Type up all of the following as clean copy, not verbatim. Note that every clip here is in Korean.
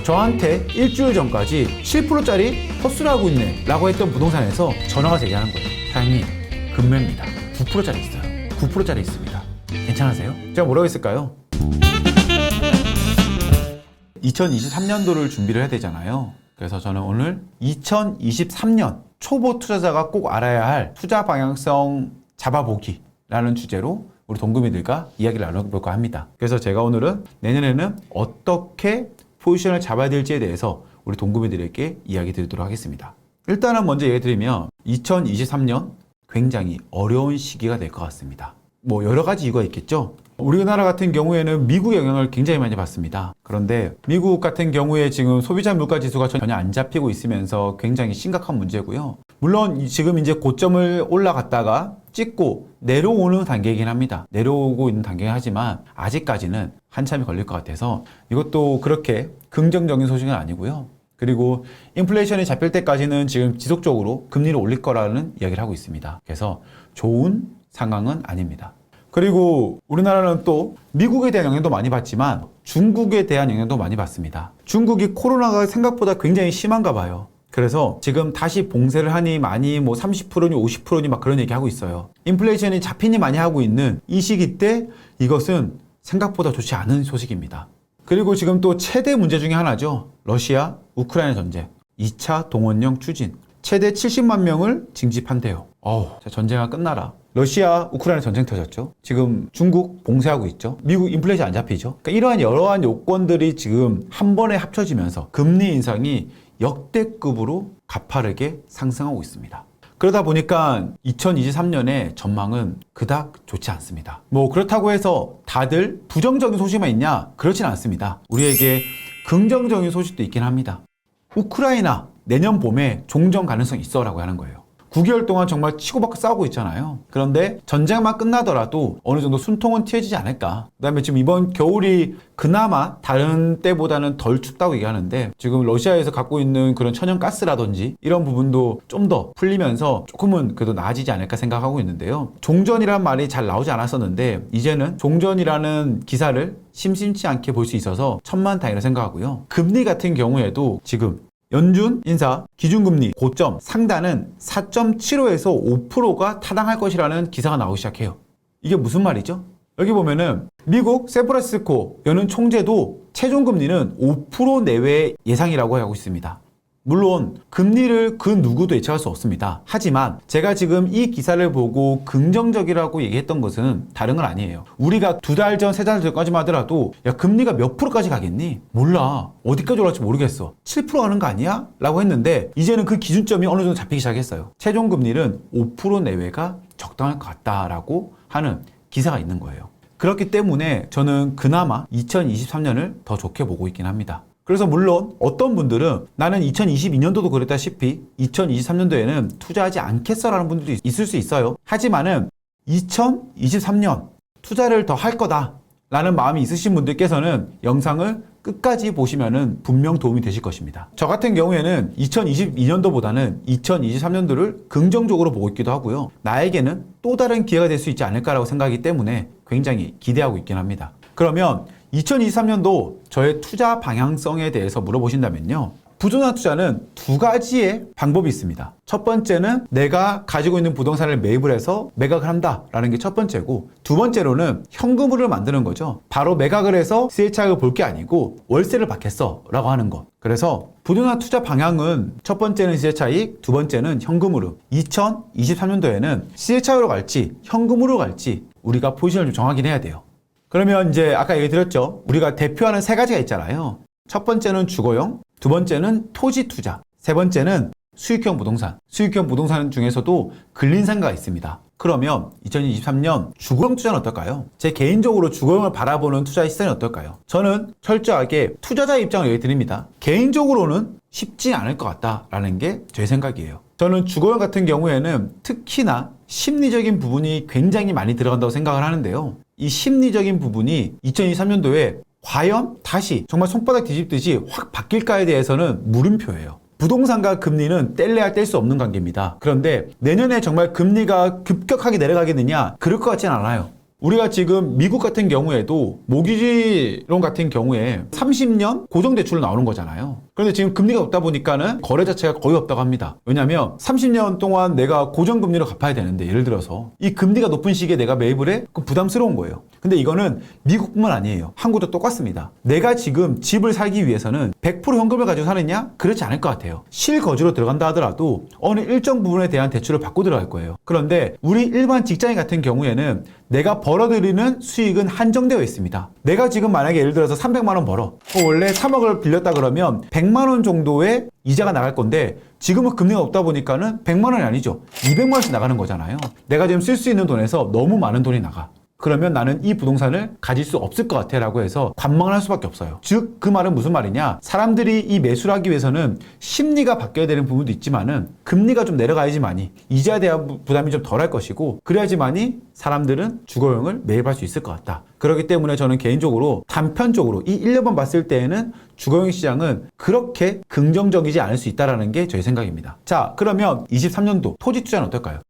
저한테 일주일 전까지 7%짜리 헛수를 하고 있네 라고 했던 부동산에서 전화가 제기하는 거예요. 사장님, 금매입니다. 9%짜리 있어요. 9%짜리 있습니다. 괜찮으세요? 제가 뭐라고 했을까요? 2023년도를 준비를 해야 되잖아요. 그래서 저는 오늘 2023년 초보 투자자가 꼭 알아야 할 투자 방향성 잡아보기 라는 주제로 우리 동구미들과 이야기를 나눠볼까 합니다. 그래서 제가 오늘은 내년에는 어떻게 포지션을 잡아야 될지에 대해서 우리 동구미들에게 이야기 드리도록 하겠습니다. 일단은 먼저 얘기 드리면 2023년 굉장히 어려운 시기가 될 것 같습니다. 뭐 여러 가지 이유가 있겠죠. 우리나라 같은 경우에는 미국의 영향을 굉장히 많이 받습니다. 그런데 미국 같은 경우에 지금 소비자 물가 지수가 전혀 안 잡히고 있으면서 굉장히 심각한 문제고요. 물론 지금 이제 고점을 올라갔다가 찍고 내려오는 단계이긴 합니다. 내려오고 있는 단계긴 하지만 아직까지는 한참이 걸릴 것 같아서 이것도 그렇게 긍정적인 소식은 아니고요. 그리고 인플레이션이 잡힐 때까지는 지금 지속적으로 금리를 올릴 거라는 이야기를 하고 있습니다. 그래서 좋은 상황은 아닙니다. 그리고 우리나라는 또 미국에 대한 영향도 많이 받지만 중국에 대한 영향도 많이 받습니다. 중국이 코로나가 생각보다 굉장히 심한가 봐요. 그래서 지금 다시 봉쇄를 하니 많이 뭐 30%니 50%니 막 그런 얘기 하고 있어요. 인플레이션이 잡히니 많이 하고 있는 이 시기 때 이것은 생각보다 좋지 않은 소식입니다. 그리고 지금 또 최대 문제 중에 하나죠. 러시아, 우크라이나 전쟁. 2차 동원령 추진. 최대 70만 명을 징집한대요. 전쟁아 끝나라. 러시아, 우크라이나 전쟁 터졌죠. 지금 중국 봉쇄하고 있죠. 미국 인플레이션 안 잡히죠. 그러니까 이러한 여러한 요건들이 지금 한 번에 합쳐지면서 금리 인상이 역대급으로 가파르게 상승하고 있습니다. 그러다 보니까 2023년의 전망은 그닥 좋지 않습니다. 뭐 그렇다고 해서 다들 부정적인 소식만 있냐? 그렇진 않습니다. 우리에게 긍정적인 소식도 있긴 합니다. 우크라이나 내년 봄에 종전 가능성이 있어라고 하는 거예요. 9개월 동안 정말 치고받고 싸우고 있잖아요. 그런데 전쟁만 끝나더라도 어느 정도 숨통은 트여지지 않을까. 그 다음에 지금 이번 겨울이 그나마 다른 때보다는 덜 춥다고 얘기하는데 지금 러시아에서 갖고 있는 그런 천연가스라든지 이런 부분도 좀 더 풀리면서 조금은 그래도 나아지지 않을까 생각하고 있는데요. 종전이란 말이 잘 나오지 않았었는데 이제는 종전이라는 기사를 심심치 않게 볼 수 있어서 천만다행이라 생각하고요. 금리 같은 경우에도 지금 연준 인사 기준금리 고점 상단은 4.75에서 5%가 타당할 것이라는 기사가 나오기 시작해요. 이게 무슨 말이죠? 여기 보면은 미국 샌프란시스코 연은 총재도 최종금리는 5% 내외 예상이라고 하고 있습니다. 물론 금리를 그 누구도 예측할 수 없습니다. 하지만 제가 지금 이 기사를 보고 긍정적이라고 얘기했던 것은 다른 건 아니에요. 우리가 2달 전, 3달 전까지만 하더라도 야 금리가 몇 프로까지 가겠니? 몰라. 어디까지 올라갈지 모르겠어. 7% 가는 거 아니야? 라고 했는데 이제는 그 기준점이 어느 정도 잡히기 시작했어요. 최종금리는 5% 내외가 적당할 것 같다라고 하는 기사가 있는 거예요. 그렇기 때문에 저는 그나마 2023년을 더 좋게 보고 있긴 합니다. 그래서 물론 어떤 분들은 나는 2022년도도 그랬다시피 2023년도에는 투자하지 않겠어라는 분들도 있을 수 있어요. 하지만은 2023년 투자를 더 할 거다 라는 마음이 있으신 분들께서는 영상을 끝까지 보시면은 분명 도움이 되실 것입니다. 저 같은 경우에는 2022년도보다는 2023년도를 긍정적으로 보고 있기도 하고요. 나에게는 또 다른 기회가 될 수 있지 않을까라고 생각하기 때문에 굉장히 기대하고 있긴 합니다. 그러면 2023년도 저의 투자 방향성에 대해서 물어보신다면요. 부동산 투자는 두 가지의 방법이 있습니다. 첫 번째는 내가 가지고 있는 부동산을 매입을 해서 매각을 한다라는 게 첫 번째고 두 번째로는 현금으로 만드는 거죠. 바로 매각을 해서 시세 차익을 볼 게 아니고 월세를 받겠어 라고 하는 것. 그래서 부동산 투자 방향은 첫 번째는 시세 차익, 두 번째는 현금으로. 2023년도에는 시세 차익으로 갈지 현금으로 갈지 우리가 포지션을 좀 정하긴 해야 돼요. 그러면 이제 아까 얘기 드렸죠. 우리가 대표하는 세 가지가 있잖아요. 첫 번째는 주거용, 두 번째는 토지 투자, 세 번째는 수익형 부동산. 수익형 부동산 중에서도 근린상가가 있습니다. 그러면 2023년 주거용 투자는 어떨까요? 제 개인적으로 주거용을 바라보는 투자 시선이 어떨까요? 저는 철저하게 투자자의 입장을 얘기 드립니다. 개인적으로는 쉽지 않을 것 같다라는 게 제 생각이에요. 저는 주거용 같은 경우에는 특히나 심리적인 부분이 굉장히 많이 들어간다고 생각을 하는데요. 이 심리적인 부분이 2023년도에 과연 다시 정말 손바닥 뒤집듯이 확 바뀔까에 대해서는 물음표예요. 부동산과 금리는 뗄래야 뗄 수 없는 관계입니다. 그런데 내년에 정말 금리가 급격하게 내려가겠느냐? 그럴 것 같지는 않아요. 우리가 지금 미국 같은 경우에도 모기지론 같은 경우에 30년 고정대출로 나오는 거잖아요. 그런데 지금 금리가 없다 보니까는 거래 자체가 거의 없다고 합니다. 왜냐하면 30년 동안 내가 고정금리로 갚아야 되는데, 예를 들어서 이 금리가 높은 시기에 내가 매입을 해? 그럼 부담스러운 거예요. 근데 이거는 미국뿐만 아니에요. 한국도 똑같습니다. 내가 지금 집을 살기 위해서는 100% 현금을 가지고 사느냐? 그렇지 않을 것 같아요. 실거주로 들어간다 하더라도 어느 일정 부분에 대한 대출을 받고 들어갈 거예요. 그런데 우리 일반 직장인 같은 경우에는 내가 벌어들이는 수익은 한정되어 있습니다. 내가 지금 만약에 예를 들어서 300만 원 벌어. 원래 3억을 빌렸다 그러면 100만 원 정도의 이자가 나갈 건데, 지금은 금리가 없다 보니까는 100만 원이 아니죠. 200만 원씩 나가는 거잖아요. 내가 지금 쓸 수 있는 돈에서 너무 많은 돈이 나가. 그러면 나는 이 부동산을 가질 수 없을 것 같아 라고 해서 관망을 할 수밖에 없어요. 즉, 그 말은 무슨 말이냐? 사람들이 이 매수를 하기 위해서는 심리가 바뀌어야 되는 부분도 있지만은 금리가 좀 내려가야지만이 이자에 대한 부담이 좀 덜할 것이고, 그래야지만이 사람들은 주거용을 매입할 수 있을 것 같다. 그렇기 때문에 저는 개인적으로 단편적으로 이 1년만 봤을 때에는 주거용 시장은 그렇게 긍정적이지 않을 수 있다는 게 저의 생각입니다. 자, 그러면 23년도 토지 투자는 어떨까요?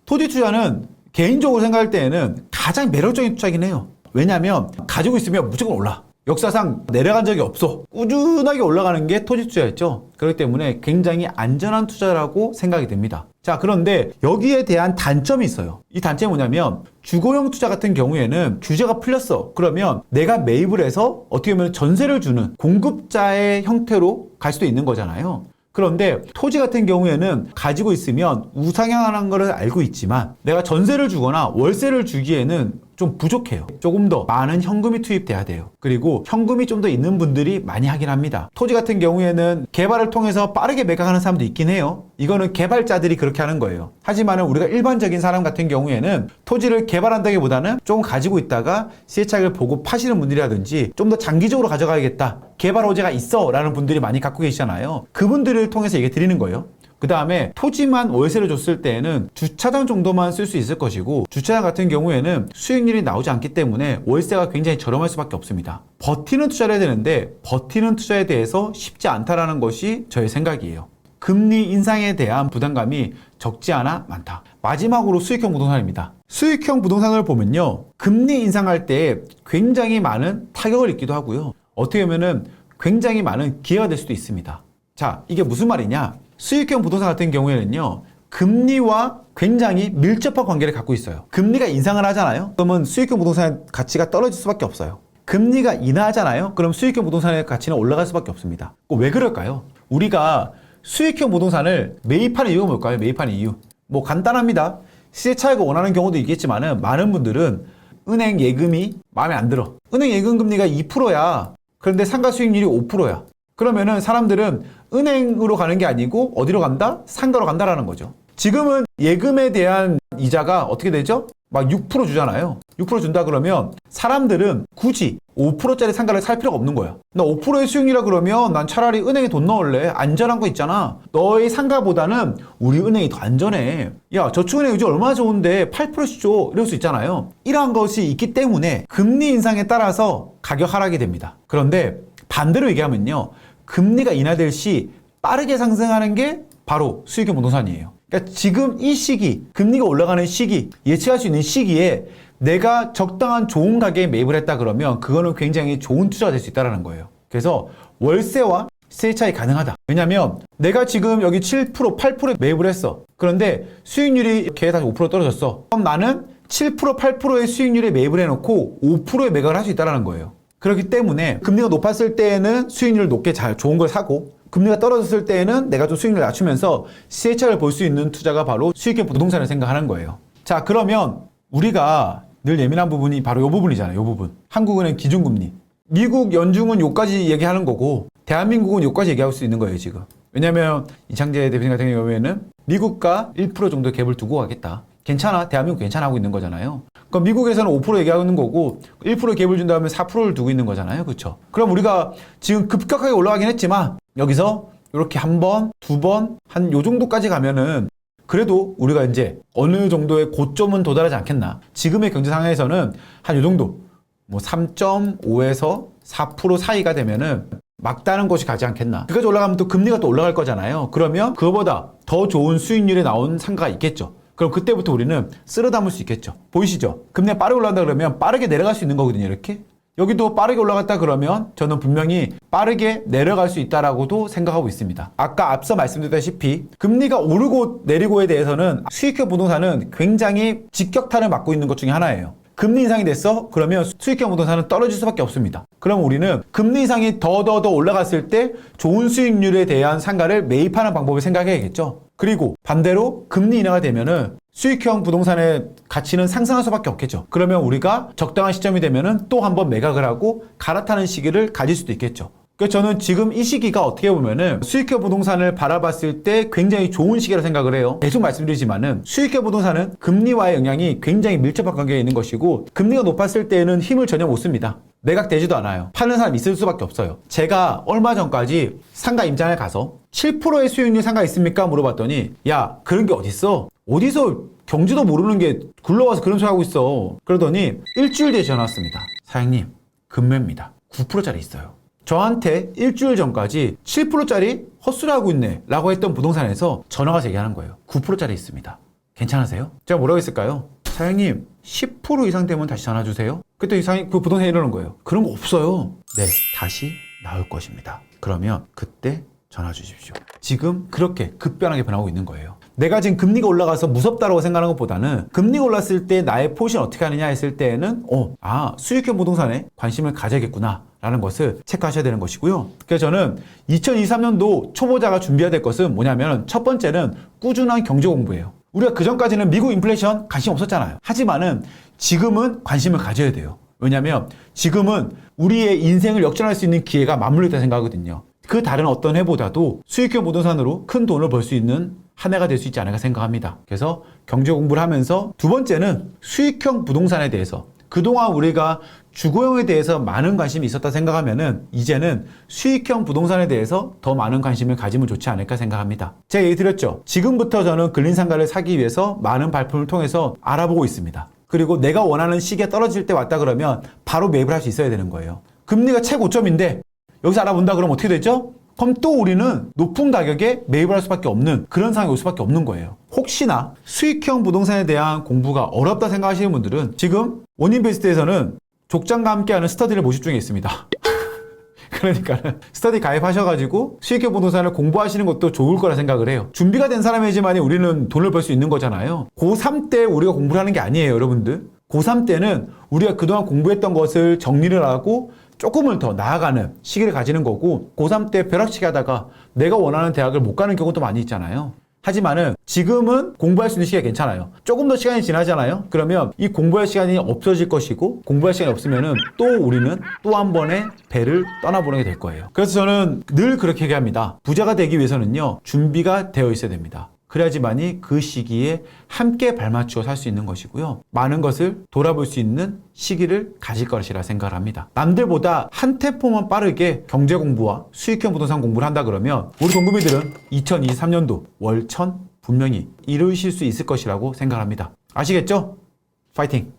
토지 투자는 개인적으로 생각할 때에는 가장 매력적인 투자이긴 해요. 왜냐하면 가지고 있으면 무조건 올라. 역사상 내려간 적이 없어. 꾸준하게 올라가는 게 토지 투자였죠. 그렇기 때문에 굉장히 안전한 투자라고 생각이 됩니다. 자, 그런데 여기에 대한 단점이 있어요. 이 단점이 뭐냐면, 주거용 투자 같은 경우에는 규제가 풀렸어. 그러면 내가 매입을 해서 어떻게 보면 전세를 주는 공급자의 형태로 갈 수도 있는 거잖아요. 그런데 토지 같은 경우에는 가지고 있으면 우상향하는 것을 알고 있지만 내가 전세를 주거나 월세를 주기에는 좀 부족해요. 조금 더 많은 현금이 투입돼야 돼요. 그리고 현금이 좀 더 있는 분들이 많이 하긴 합니다. 토지 같은 경우에는 개발을 통해서 빠르게 매각하는 사람도 있긴 해요. 이거는 개발자들이 그렇게 하는 거예요. 하지만 우리가 일반적인 사람 같은 경우에는 토지를 개발한다기보다는 조금 가지고 있다가 시세차익을 보고 파시는 분들이라든지 좀 더 장기적으로 가져가야겠다, 개발 호재가 있어 라는 분들이 많이 갖고 계시잖아요. 그분들을 통해서 얘기 드리는 거예요. 그 다음에 토지만 월세를 줬을 때에는 주차장 정도만 쓸 수 있을 것이고, 주차장 같은 경우에는 수익률이 나오지 않기 때문에 월세가 굉장히 저렴할 수밖에 없습니다. 버티는 투자를 해야 되는데 버티는 투자에 대해서 쉽지 않다라는 것이 저의 생각이에요. 금리 인상에 대한 부담감이 적지 않아 많다. 마지막으로 수익형 부동산입니다. 수익형 부동산을 보면요, 금리 인상할 때 굉장히 많은 타격을 입기도 하고요, 어떻게 보면은 굉장히 많은 기회가 될 수도 있습니다. 자, 이게 무슨 말이냐? 수익형 부동산 같은 경우에는요, 금리와 굉장히 밀접한 관계를 갖고 있어요. 금리가 인상을 하잖아요. 그러면 수익형 부동산의 가치가 떨어질 수밖에 없어요. 금리가 인하하잖아요. 그럼 수익형 부동산의 가치는 올라갈 수밖에 없습니다. 왜 그럴까요? 우리가 수익형 부동산을 매입하는 이유가 뭘까요? 매입하는 이유. 뭐 간단합니다. 시세 차익을 원하는 경우도 있겠지만은 많은 분들은 은행 예금이 마음에 안 들어. 은행 예금 금리가 2%야. 그런데 상가 수익률이 5%야. 그러면은 사람들은 은행으로 가는 게 아니고 어디로 간다? 상가로 간다라는 거죠. 지금은 예금에 대한 이자가 어떻게 되죠? 막 6% 주잖아요. 6% 준다 그러면 사람들은 굳이 5%짜리 상가를 살 필요가 없는 거야. 나 5%의 수익률이라 그러면 난 차라리 은행에 돈 넣을래. 안전한 거 있잖아. 너의 상가보다는 우리 은행이 더 안전해. 야, 저축은행 요즘 얼마나 좋은데 8%씩 줘. 이럴 수 있잖아요. 이러한 것이 있기 때문에 금리 인상에 따라서 가격 하락이 됩니다. 그런데 반대로 얘기하면요, 금리가 인하될 시 빠르게 상승하는 게 바로 수익형 부동산이에요. 그러니까 지금 이 시기, 금리가 올라가는 시기, 예측할 수 있는 시기에 내가 적당한 좋은 가격에 매입을 했다 그러면 그거는 굉장히 좋은 투자가 될 수 있다는 거예요. 그래서 월세와 시세 차이 가능하다. 왜냐면 내가 지금 여기 7%, 8%에 매입을 했어. 그런데 수익률이 이렇게 다시 5% 떨어졌어. 그럼 나는 7%, 8%의 수익률에 매입을 해놓고 5%의 매각을 할 수 있다는 거예요. 그렇기 때문에 금리가 높았을 때에는 수익률을 높게 잘 좋은 걸 사고, 금리가 떨어졌을 때에는 내가 좀 수익률을 낮추면서 시세차익을 볼 수 있는 투자가 바로 수익형 부동산을 생각하는 거예요. 자, 그러면 우리가 늘 예민한 부분이 바로 이 부분이잖아요. 이 부분. 한국은행 기준금리. 미국 연준은 요까지 얘기하는 거고 대한민국은 요까지 얘기할 수 있는 거예요, 지금. 왜냐면 이창재 대표님 같은 경우에는 미국과 1% 정도 갭을 두고 가겠다. 괜찮아. 대한민국 괜찮아 하고 있는 거잖아요. 그럼 미국에서는 5% 얘기하는 거고 1% 갭을 준 다음에 4%를 두고 있는 거잖아요. 그렇죠? 그럼 우리가 지금 급격하게 올라가긴 했지만 여기서 이렇게 한 번, 두 번, 한 요 정도까지 가면은 그래도 우리가 이제 어느 정도의 고점은 도달하지 않겠나. 지금의 경제 상황에서는 한 요 정도, 뭐 3.5에서 4% 사이가 되면은 막다른 곳이 가지 않겠나. 그까지 올라가면 또 금리가 또 올라갈 거잖아요. 그러면 그거보다 더 좋은 수익률이 나온 상가가 있겠죠. 그럼 그때부터 우리는 쓸어 담을 수 있겠죠. 보이시죠? 금리가 빠르게 올라간다 그러면 빠르게 내려갈 수 있는 거거든요. 이렇게. 여기도 빠르게 올라갔다 그러면 저는 분명히 빠르게 내려갈 수 있다라고도 생각하고 있습니다. 아까 앞서 말씀드렸다시피 금리가 오르고 내리고에 대해서는 수익형 부동산은 굉장히 직격탄을 맞고 있는 것 중에 하나예요. 금리 인상이 됐어? 그러면 수익형 부동산은 떨어질 수밖에 없습니다. 그럼 우리는 금리 인상이 더 올라갔을 때 좋은 수익률에 대한 상가를 매입하는 방법을 생각해야겠죠. 그리고 반대로 금리 인하가 되면은 수익형 부동산의 가치는 상승할 수밖에 없겠죠. 그러면 우리가 적당한 시점이 되면은 또 한번 매각을 하고 갈아타는 시기를 가질 수도 있겠죠. 그래서 저는 지금 이 시기가 어떻게 보면은 수익형 부동산을 바라봤을 때 굉장히 좋은 시기라고 생각을 해요. 계속 말씀드리지만은 수익형 부동산은 금리와의 영향이 굉장히 밀접한 관계에 있는 것이고 금리가 높았을 때에는 힘을 전혀 못 씁니다. 매각되지도 않아요. 파는 사람이 있을 수밖에 없어요. 제가 얼마 전까지 상가 임장을 가서 7%의 수익률 상가 있습니까? 물어봤더니 야 그런 게 어딨어? 어디서 경지도 모르는 게 굴러와서 그런 소리 하고 있어. 그러더니 일주일 뒤에 전화 왔습니다. 사장님 금매입니다. 9%짜리 있어요. 저한테 일주일 전까지 7%짜리 헛소리하고 있네 라고 했던 부동산에서 전화가 제기하는 거예요. 9%짜리 있습니다. 괜찮으세요? 제가 뭐라고 했을까요? 사장님 10% 이상 되면 다시 전화 주세요. 그때 이상이 그 부동산이 이러는 거예요. 그런 거 없어요. 네, 다시 나올 것입니다. 그러면 그때 전화 주십시오. 지금 그렇게 급변하게 변하고 있는 거예요. 내가 지금 금리가 올라가서 무섭다고 생각하는 것보다는 금리가 올랐을 때 나의 포지션 어떻게 하느냐 했을 때에는 수익형 부동산에 관심을 가져야겠구나 라는 것을 체크하셔야 되는 것이고요. 그래서 저는 2023년도 초보자가 준비해야 될 것은 뭐냐면 첫 번째는 꾸준한 경제 공부예요. 우리가 그전까지는 미국 인플레이션 관심 없었잖아요. 하지만은 지금은 관심을 가져야 돼요. 왜냐하면 지금은 우리의 인생을 역전할 수 있는 기회가 맞물려 있다고 생각하거든요. 그 다른 어떤 해보다도 수익형 부동산으로 큰 돈을 벌 수 있는 한 해가 될 수 있지 않을까 생각합니다. 그래서 경제 공부를 하면서 두 번째는 수익형 부동산에 대해서 그동안 우리가 주거용에 대해서 많은 관심이 있었다 생각하면은 이제는 수익형 부동산에 대해서 더 많은 관심을 가지면 좋지 않을까 생각합니다. 제가 얘기 드렸죠. 지금부터 저는 근린상가를 사기 위해서 많은 발품을 통해서 알아보고 있습니다. 그리고 내가 원하는 시기에 떨어질 때 왔다 그러면 바로 매입을 할 수 있어야 되는 거예요. 금리가 최고점인데 여기서 알아본다 그러면 어떻게 되죠? 그럼 또 우리는 높은 가격에 매입을 할 수밖에 없는 그런 상황이 올 수밖에 없는 거예요. 혹시나 수익형 부동산에 대한 공부가 어렵다 생각하시는 분들은 지금 원인베스트에서는 족장과 함께하는 스터디를 모집 중에 있습니다. 그러니까 스터디 가입하셔가지고 수익형 부동산을 공부하시는 것도 좋을 거라 생각을 해요. 준비가 된 사람이지만 우리는 돈을 벌 수 있는 거잖아요. 고3 때 우리가 공부를 하는 게 아니에요, 여러분들. 고3 때는 우리가 그동안 공부했던 것을 정리를 하고 조금은 더 나아가는 시기를 가지는 거고 고3 때 벼락치기 하다가 내가 원하는 대학을 못 가는 경우도 많이 있잖아요. 하지만은 지금은 공부할 수 있는 시기가 괜찮아요. 조금 더 시간이 지나잖아요. 그러면 이 공부할 시간이 없어질 것이고 공부할 시간이 없으면은 또 우리는 또 한 번의 배를 떠나보는 게 될 거예요. 그래서 저는 늘 그렇게 얘기합니다. 부자가 되기 위해서는요. 준비가 되어 있어야 됩니다. 그래야지만이 그 시기에 함께 발맞추어 살 수 있는 것이고요. 많은 것을 돌아볼 수 있는 시기를 가질 것이라 생각을 합니다. 남들보다 한 템포만 빠르게 경제 공부와 수익형 부동산 공부를 한다 그러면 우리 동구미들은 2023년도 월천 분명히 이루실 수 있을 것이라고 생각합니다. 아시겠죠? 파이팅!